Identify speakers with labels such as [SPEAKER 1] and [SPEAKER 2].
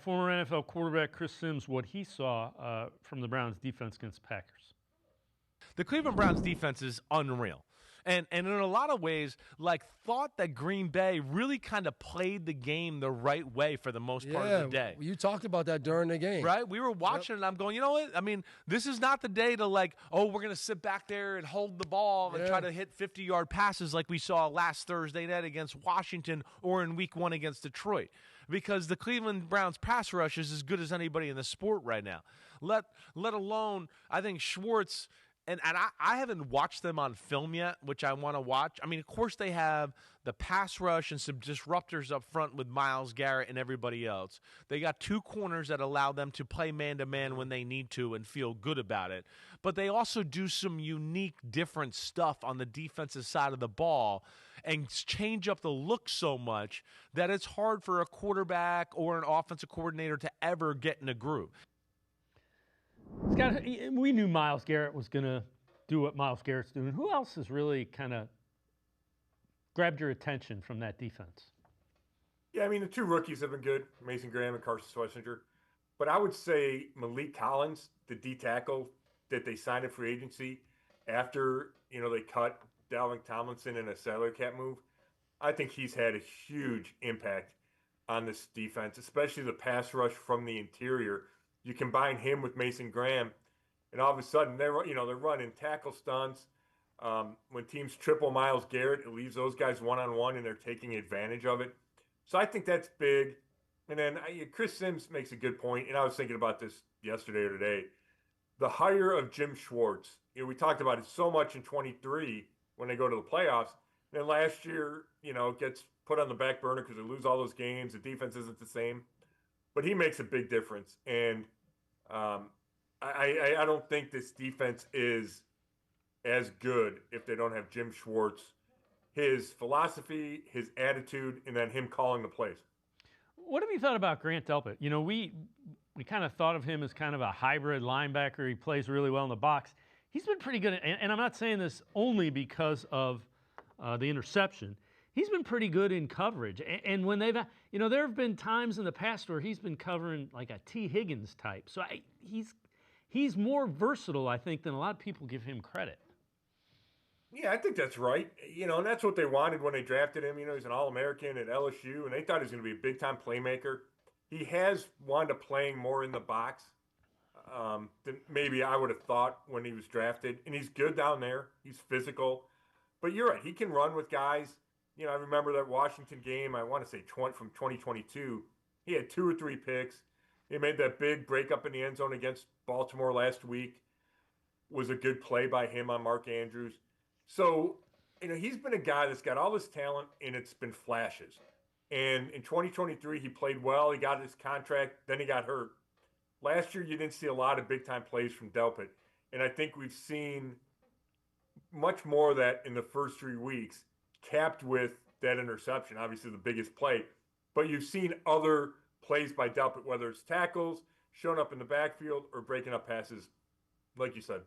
[SPEAKER 1] Former NFL quarterback Chris Sims, what he saw from the Browns defense against Packers.
[SPEAKER 2] The Cleveland Browns defense is unreal. And in a lot of ways, thought that Green Bay really kind of played the game the right way for the most part of the day.
[SPEAKER 3] You talked about that during the game.
[SPEAKER 2] Right? We were watching it, and I'm going, you know what? I mean, this is not the day to we're going to sit back there and hold the ball and try to hit 50-yard passes like we saw last Thursday night against Washington or in Week 1 against Detroit. Because the Cleveland Browns pass rush is as good as anybody in the sport right now. Let alone, I think Schwartz. And I haven't watched them on film yet, which I want to watch. I mean, of course, they have the pass rush and some disruptors up front with Myles Garrett and everybody else. They got two corners that allow them to play man-to-man when they need to and feel good about it. But they also do some unique, different stuff on the defensive side of the ball and change up the look so much that it's hard for a quarterback or an offensive coordinator to ever get in a groove.
[SPEAKER 1] Scott, we knew Myles Garrett was going to do what Myles Garrett's doing. Who else has really kind of grabbed your attention from that defense?
[SPEAKER 4] Yeah, I mean, the two rookies have been good, Mason Graham and Carson Schlesinger. But I would say Malik Collins, the D tackle that they signed in free agency after, they cut Dalvin Tomlinson in a salary cap move, I think he's had a huge impact on this defense, especially the pass rush from the interior. You combine him with Mason Graham, and all of a sudden they're running tackle stunts. When teams triple Myles Garrett, it leaves those guys one-on-one, and they're taking advantage of it. So I think that's big. And then Chris Sims makes a good point, and I was thinking about this yesterday or today. The hire of Jim Schwartz, we talked about it so much in 23 when they go to the playoffs. And then last year, gets put on the back burner because they lose all those games. The defense isn't the same. But he makes a big difference. And I don't think this defense is as good if they don't have Jim Schwartz, his philosophy, his attitude, and then him calling the plays.
[SPEAKER 1] What have you thought about Grant Delpit? We kind of thought of him as kind of a hybrid linebacker. He plays really well in the box. He's been pretty good, and I'm not saying this only because of the interception. He's been pretty good in coverage. And when they've, there have been times in the past where he's been covering like a T. Higgins type. So he's more versatile, I think, than a lot of people give him credit.
[SPEAKER 4] Yeah, I think that's right. And that's what they wanted when they drafted him. He's an All-American at LSU, and they thought he was going to be a big-time playmaker. He has wound up playing more in the box than maybe I would have thought when he was drafted. And he's good down there. He's physical. But you're right. He can run with guys. I remember that Washington game, I want to say from 2022. He had 2 or 3 picks. He made that big breakup in the end zone against Baltimore last week. Was a good play by him on Mark Andrews. So, he's been a guy that's got all this talent, and it's been flashes. And in 2023, he played well. He got his contract. Then he got hurt. Last year, you didn't see a lot of big-time plays from Delpit. And I think we've seen much more of that in the first 3 weeks, capped with that interception, obviously the biggest play. But you've seen other plays by Delpit, whether it's tackles, showing up in the backfield, or breaking up passes, like you said.